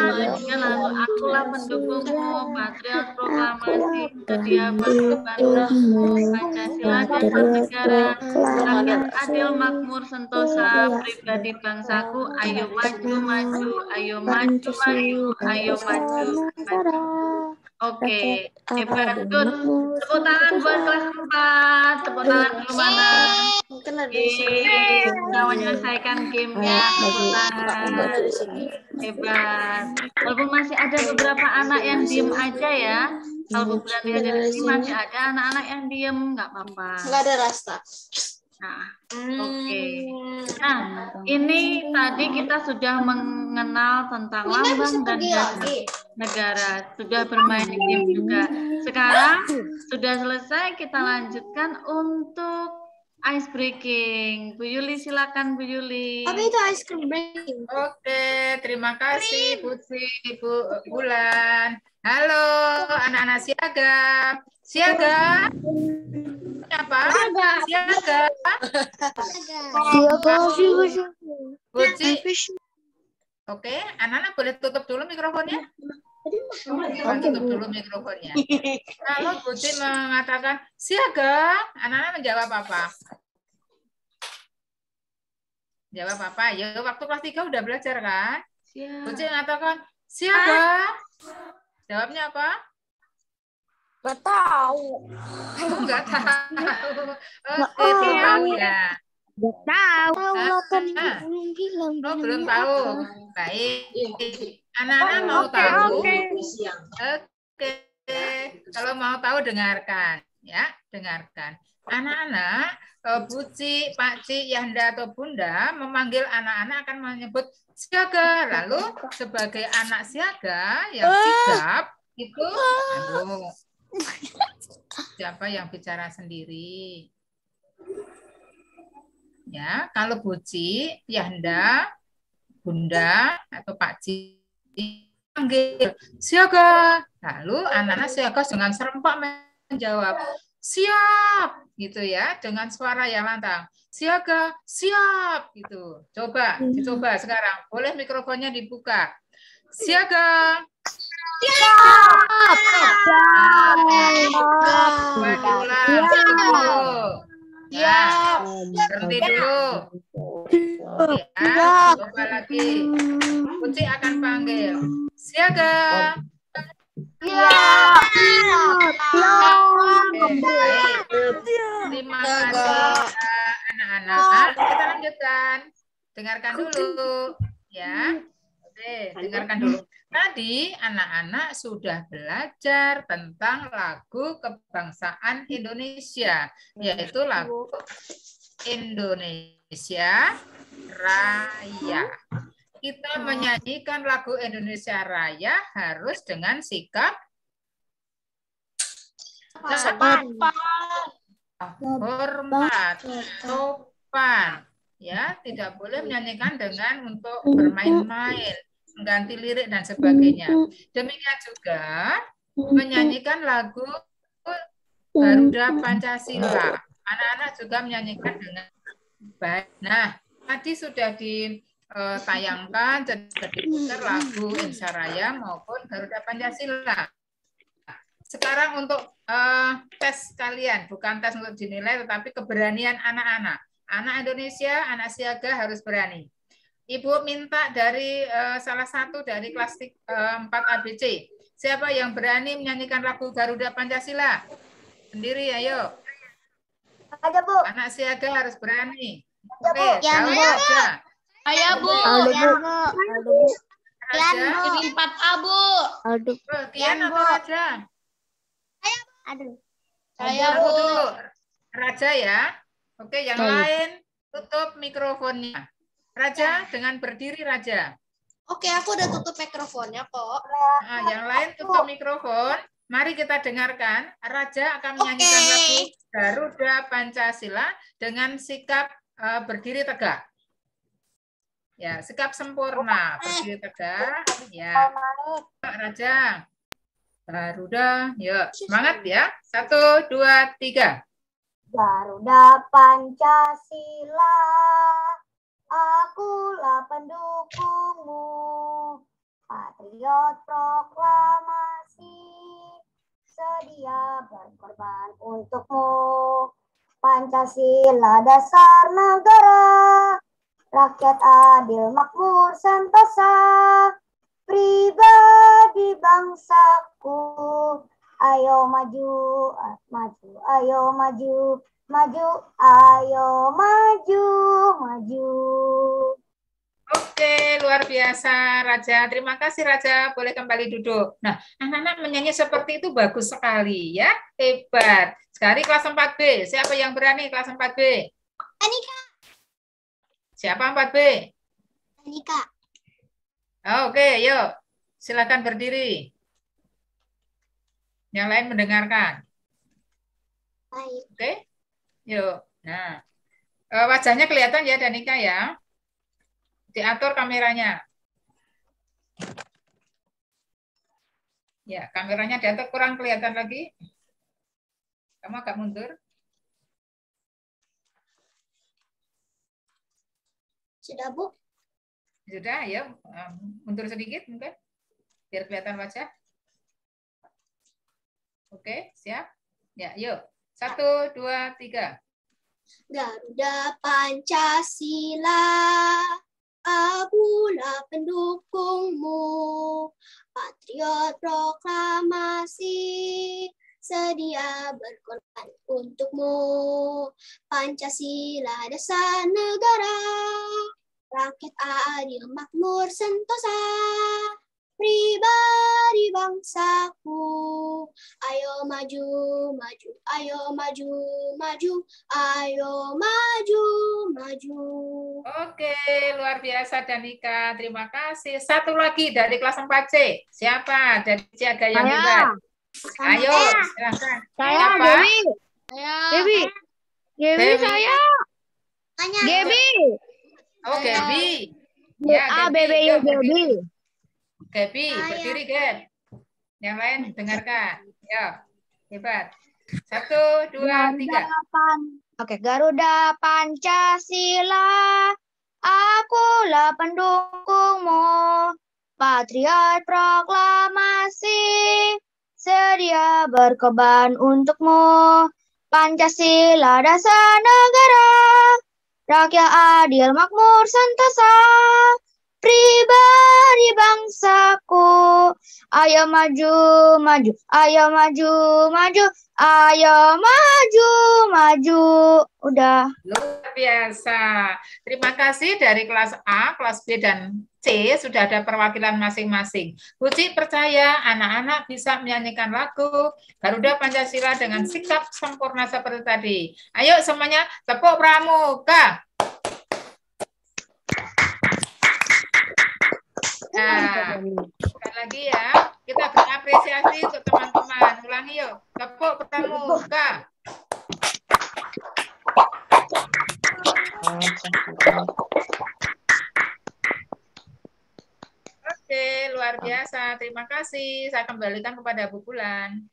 lalu akulah pendukungmu, patriot proklamasi, sedia berkorban untukmu, Pancasila dasar negara, rakyat adil makmur sentosa, pribadi bangsaku, ayo maju maju, ayo maju maju, ayo maju maju. Oke, hebat, good. Tepuk tangan buat kelas 4. Tepuk tangan dulu mana? Sudah menyelesaikan gamenya. Tepuk tangan. Hebat. Walaupun masih ada beberapa anak yang diem aja ya. Kalau bulan lihat dari sini masih ada anak-anak yang diem, nggak apa-apa. Nggak ada rasa. Nah, oke. Nah, ini tadi kita sudah mengenal tentang lambang dan dasar negara, sudah bermain game juga. Sekarang sudah selesai, kita lanjutkan untuk ice breaking. Bu Yuli, silakan Bu Yuli. Apa itu ice breaking? Oke, terima kasih Putri, Bu Bulan. Halo, anak-anak siaga. Siaga. Apa? Siaga. Putri. Oke, anak-anak boleh tutup dulu mikrofonnya? Tutup dulu mikrofonnya. Kalau Putri mengatakan siaga, anak-anak menjawab apa? Jawab apa? Ya, waktu kelas 3 udah belajar kan? Putri mengatakan siaga. Jawabnya apa? Nggak tahu. Nggak tahu. Oke, ya. Belum tahu. Baik. Anak-anak mau tahu? Oke. Kalau mau tahu dengarkan, ya, dengarkan. Anak-anak, Buci, Pak Ci, Yanda atau Bunda memanggil anak-anak akan menyebut siaga. Lalu sebagai anak siaga yang sigap itu, siapa yang bicara sendiri? Ya, kalau Buci, Yanda, Bunda atau Pak Ci panggil siaga. Lalu anak-anak siaga dengan serempak menjawab siap gitu ya, dengan suara yang lantang. Siaga, siap gitu. Dicoba sekarang. Boleh mikrofonnya dibuka. Siaga. Ya, berhenti dulu. Ya, coba lagi. Kunci akan panggil. Siaga. Baik. Terima kasih anak-anak. Kita lanjutkan. Dengarkan dulu ya. Oke, dengarkan dulu. Tadi anak-anak sudah belajar tentang lagu kebangsaan Indonesia, yaitu lagu Indonesia Raya. Kita menyanyikan lagu Indonesia Raya harus dengan sikap hormat, sopan, ya, tidak boleh menyanyikan dengan untuk bermain-main, mengganti lirik dan sebagainya. Demikian juga menyanyikan lagu Garuda Pancasila. Anak-anak juga menyanyikan dengan baik. Nah, tadi sudah ditayangkan, sudah diputar lagu Indonesia Raya maupun Garuda Pancasila. Sekarang untuk tes kalian, bukan tes untuk dinilai, tetapi keberanian anak-anak. Anak Indonesia, anak siaga harus berani. Ibu minta dari salah satu dari kelas 4 ABC. Siapa yang berani menyanyikan lagu Garuda Pancasila? Sendiri, ayo. Ada, Bu. Anak siaga harus berani. Ya, Bu. Oke, jauh aja. Saya, Bu. Raja. Ini 4A, Bu. Kian atau Raja? Aduh. Saya, Aku Bu. dulu. Raja ya. Oke, yang lain tutup mikrofonnya. Raja, dengan berdiri Raja. Oke, aku udah tutup mikrofonnya kok. Nah, yang lain tutup mikrofon. Mari kita dengarkan. Raja akan menyanyikan lagu Garuda Pancasila dengan sikap berdiri tegak. Ya, sikap sempurna, berdiri tegak. Ya, Raja. Garuda, yuk semangat ya. 1, 2, 3. Garuda Pancasila, akulah pendukungmu, patriot proklamasi, sedia berkorban untukmu. Pancasila dasar negara, rakyat adil makmur sentosa, pribadi bangsaku, ayo maju, maju, ayo maju, maju, ayo maju, maju. Oke, luar biasa Raja. Terima kasih Raja, boleh kembali duduk. Nah, anak-anak menyanyi seperti itu bagus sekali ya, hebat. Sekarang kelas 4B, siapa yang berani kelas 4B? Anika. Siapa 4B? Anika. Oke, yuk. Silakan berdiri. Yang lain mendengarkan. Baik. Oke, yuk. Nah, wajahnya kelihatan ya Danika ya. Diatur kameranya. Ya, kameranya diatur, kurang kelihatan lagi. Kamu agak mundur. Sudah, Bu? Sudah, ya. Mundur sedikit mungkin. Biar kelihatan wajah. Oke, siap? Ya, yuk. 1, 2, 3. Garuda Pancasila, akulah pendukungmu, patriot proklamasi, sedia berkorban untukmu. Pancasila dasar negara, rakyat adil makmur sentosa, pribadi bangsaku, ayo maju, maju, ayo maju, maju, ayo maju, maju. Oke, luar biasa Danika. Terima kasih. Satu lagi dari kelas 4C. Siapa? Dari siaga yang hebat. Ayo, silahkan. Saya Siapa? Dewi. Dewi. Dewi. Saya. Dewi. Oh, Gaby. Ya, BBI yuk, Dewi. Gaby, berdiri, Gab. Yang lain dengarkan. Ya, hebat. 1, 2, 3. Oke, Garuda Pancasila, akulah pendukungmu, patriot proklamasi, sedia berkorban untukmu. Pancasila dasar negara, rakyat adil makmur sentosa, pribadi bangsaku, Ayo maju, maju. Ayo maju, maju. Ayo maju, maju. Udah. Luar biasa. Terima kasih dari kelas A, kelas B, dan C sudah ada perwakilan masing-masing. Bu Ci percaya anak-anak bisa menyanyikan lagu Garuda Pancasila dengan sikap sempurna seperti tadi. Ayo semuanya tepuk pramuka. Nah, sekali lagi ya, kita berapresiasi untuk teman-teman. Ulangi yuk, tepuk pramuka. Oke, luar biasa. Terima kasih. Saya kembalikan kepada Bu Bulan.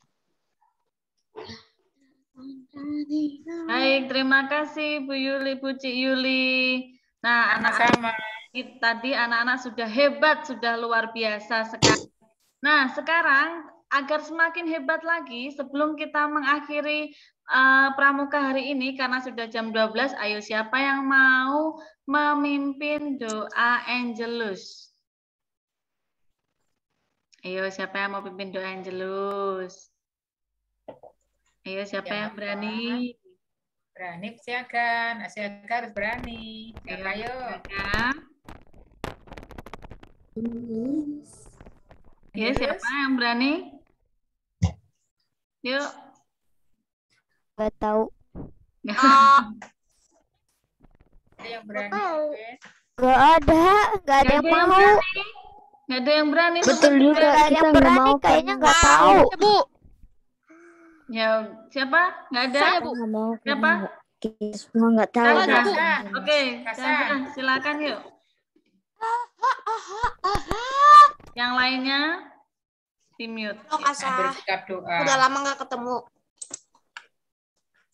Baik, terima kasih Bu Yuli, Bu Cik Yuli. Nah, Sama-sama. Tadi anak-anak sudah hebat, sudah luar biasa sekali. Nah, sekarang agar semakin hebat lagi, sebelum kita mengakhiri pramuka hari ini, karena sudah jam 12, ayo siapa yang mau memimpin doa Angelus? Ayo, siapa yang mau pimpin doa Angelus? Ayo, siapa yang berani? Berani siaga, siaga harus berani. Siapa yuk? Ya, siapa yang berani? Yuk. Gak tahu. Yang berani. Gak ada yang mau. Gak ada yang berani. Betul juga, gak ada yang berani. Kayaknya gak tahu. Bu. Ya, siapa? Gak ada? Saya, Bu. Siapa? Semua nggak tahu. Oke, silakan yuk. Yang lainnya di mute. Bersikap doa. Udah lama nggak ketemu.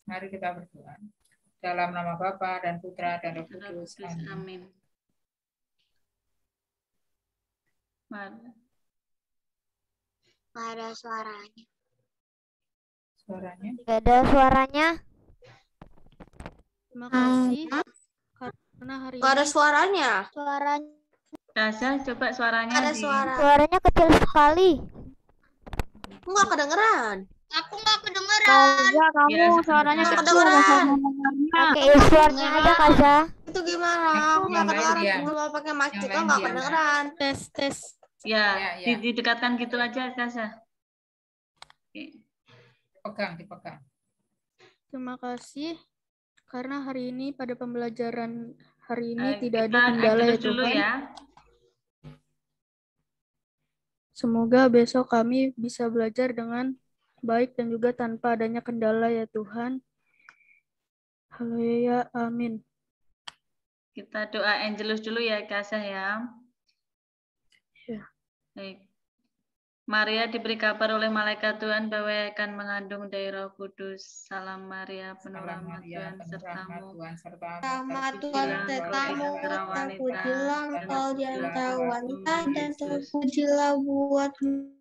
Mari kita berdoa. Dalam nama Bapa dan Putra dan Roh Kudus. Amin. Nggak ada suaranya. Suaranya? Nggak ada suaranya. Terima kasih karena hari Nggak ada suaranya. Suaranya. Kasah, coba suaranya. Ada suara. Suaranya kecil sekali. Nggak kedengeran. Aku nggak kedengeran. Kaza, kamu suaranya Nggak kecil. kedengeran. Pakai earphone-nya aja, Kaza. Itu gimana? Aku nggak kedengeran. Kalau pakai mic juga nggak kedengeran. tes. Ya, didekatkan gitu aja, Kasah. Dipegang. Terima kasih karena hari ini pada pembelajaran hari ini tidak ada kendala ya Tuhan. Ya. Semoga besok kami bisa belajar dengan baik dan juga tanpa adanya kendala ya Tuhan. Haleluya, amin. Kita doa Angelus dulu ya, Kasah ya. Ya. Baik. Maria diberi kabar oleh malaikat Tuhan bahwa ia akan mengandung dari Roh Kudus. Salam Maria, penuh rahmat Tuhan sertamu. Rahmat Tuhan sertamu, terpujilah engkau di antara wanita dan terpujilah buatmu.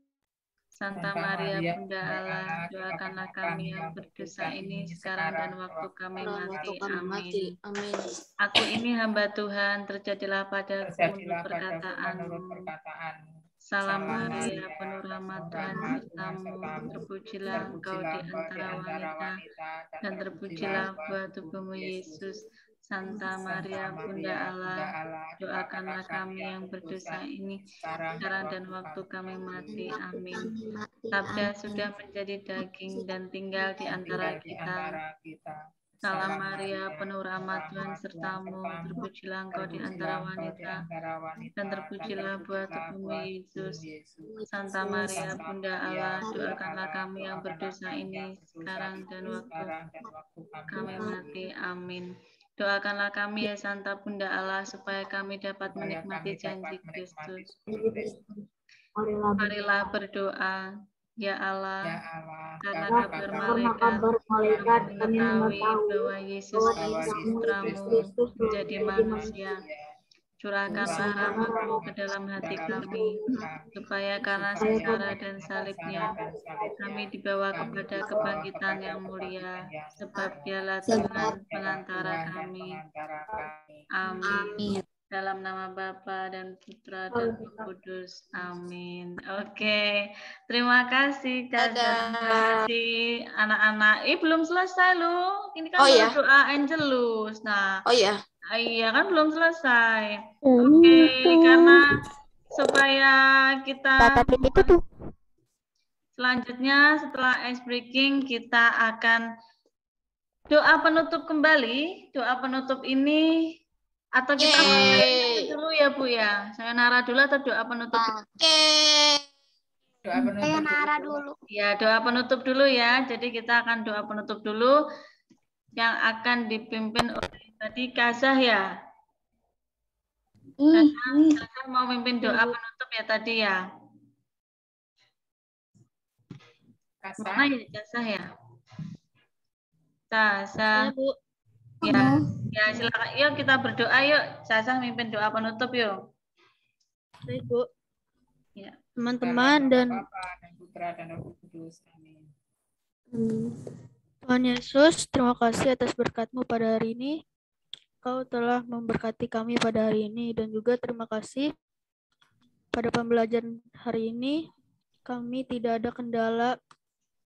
Santa Maria, Bunda Allah, doakanlah kami yang berdosa ini sekarang dan waktu kami mati. Amin. Aku ini hamba Tuhan, terjadilah padaku menurut perkataanmu. Salam Maria, penuh rahmat Tuhan sertamu, terpujilah engkau di antara wanita, dan terpujilah buah tubuhmu Yesus. Santa Maria, Bunda Allah, doakanlah kami yang berdosa ini, sekarang dan waktu kami mati. Amin. Sabda sudah menjadi daging dan tinggal di antara kita. Salam Maria, penuh rahmat Tuhan sertamu, terpujilah engkau di antara wanita, dan terpujilah buah tubuhmu Yesus. Santa Maria, Bunda Allah, doakanlah kami yang berdosa ini, sekarang dan waktu kami mati. Amin. Doakanlah kami ya Santa Bunda Allah, supaya kami dapat menikmati janji Kristus. Marilah berdoa. Ya Allah, karena kabar malaikat kami mengetahui bahwa Yesus Putramu menjadi manusia. Curahkanlah rahmat-Mu ke dalam hati kami, supaya karena sengsara dan salibnya, kami dibawa kepada kebangkitan yang mulia, sebab Dialah Tuhan pengantara kami. Amin. Dalam nama Bapa dan Putra dan Roh Kudus. Amin. Oke. Terima kasih Kak. Terima kasih anak-anak. Belum selesai loh. Ini kan baru doa Angelus. Nah. Oh ya. Iya kan belum selesai. Oke, karena supaya kita selanjutnya setelah ice breaking kita akan doa penutup kembali. Doa penutup ini atau kita dulu ya Bu ya? Sayonara dulu atau doa penutup? Doa penutup Sayonara dulu. Ya, doa penutup dulu ya. Jadi kita akan doa penutup dulu yang akan dipimpin oleh tadi Kazah ya. Kazah mau mimpin doa penutup ya tadi ya. Mana ya Kazah ya? Kazah. Ya, silakan. Yuk kita berdoa yuk. Sasa mimpin doa penutup yuk. Baik, Bu. Ya. Teman-teman dan Putra dan Roh Kudus. Amin. Tuhan Yesus, terima kasih atas berkat-Mu pada hari ini. Kau telah memberkati kami pada hari ini dan juga terima kasih pada pembelajaran hari ini kami tidak ada kendala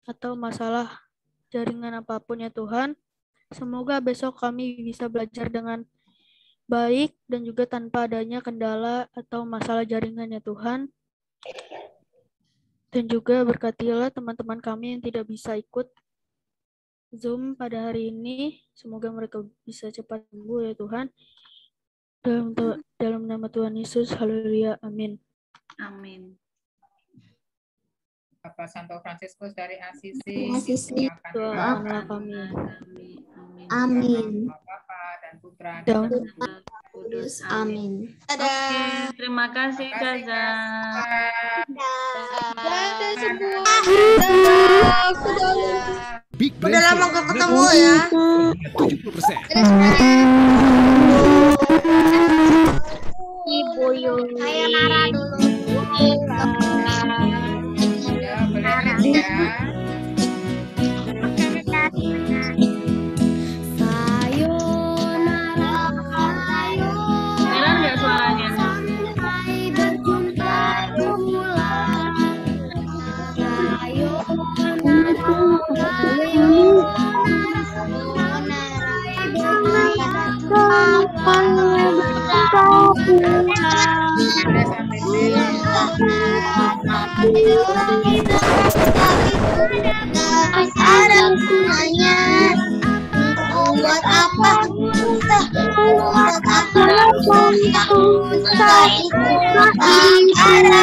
atau masalah jaringan apapun ya Tuhan. Semoga besok kami bisa belajar dengan baik dan juga tanpa adanya kendala atau masalah jaringan ya Tuhan. Dan juga berkatilah teman-teman kami yang tidak bisa ikut Zoom pada hari ini. Semoga mereka bisa cepat sembuh ya Tuhan. Dalam nama Tuhan Yesus, haleluya, amin. Amin. Bapak Santo Fransiskus dari Assisi, doakanlah kami. Amin. Bapa dan Putra dan Roh Kudus. Amin. Oke, terima kasih Kazah. Dadah semua. Big Udah lama gak ketemu ya. 70%. Ibu Yuli. Sayonara dulu. Kedengeran nggak suaranya? Ada gunanya. Buat apa? Buat apa? Ada gunanya. Ada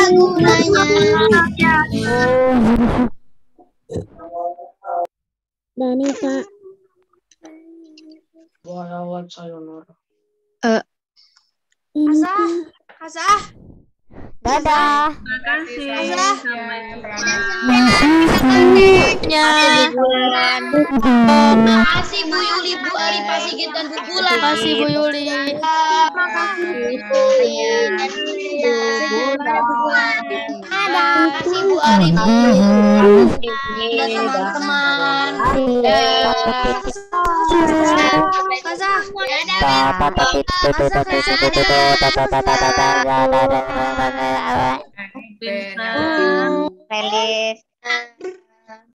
gunanya. Danita. Kazah. Dadah. Terima kasih. Sampai jumpa. Terima kasih Bu Yuli, Bu Ari, Pak Sigit, dan Bu Bulan. Terima kasih Bu Yuli. Terima kasih Bu Yuli dan Terima kasih Bu Ari, Bu Yuli. Dan teman-teman. Kazah. Amin. Feliz.